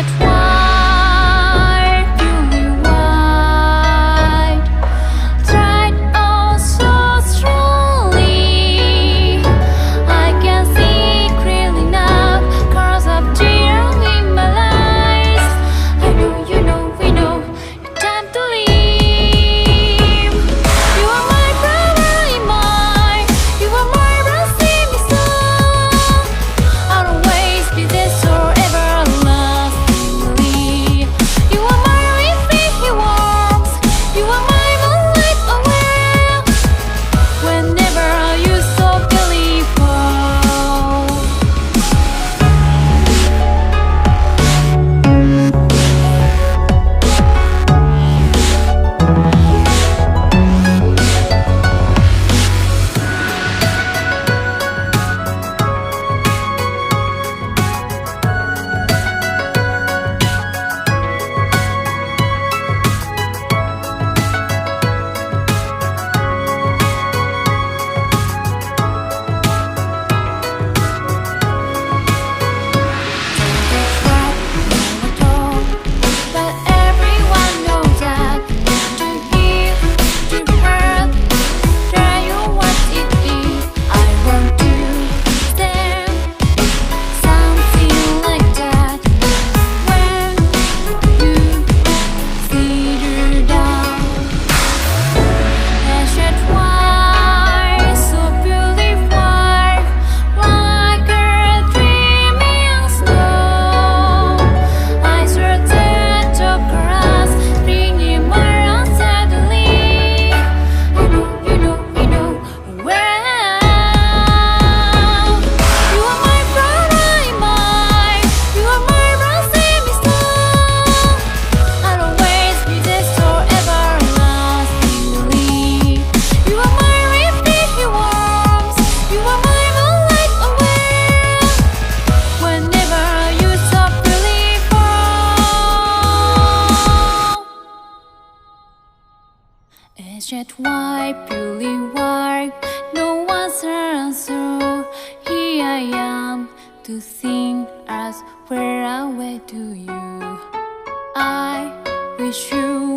that white, purely white, tried oh so strongly. I can see clearly now, cause of tears in my eyes. I know, you know, we know, it's time to leave. You are my brother in mine, you are my blessing in song. I'll always be there forever lastingly. You are my refreshing warmth, you are my moonlight aware. Whenever you so beautiful. But everyone knows that to give, to hurt, try you what it is. I want to stand something like that when you figure down. And shed white, so beautiful, like a dreaming snow. I swear that your grass bringing more unsteadily. You know, well. You are my brother in mine, you are my blessing in song. I'll always be there forever lastingly. You are my refreshing warmth, you are my moonlight aware. Whenever you so beautiful. It's just white, purely white, no one's answer. Here I am to sing as far away to you. I wish you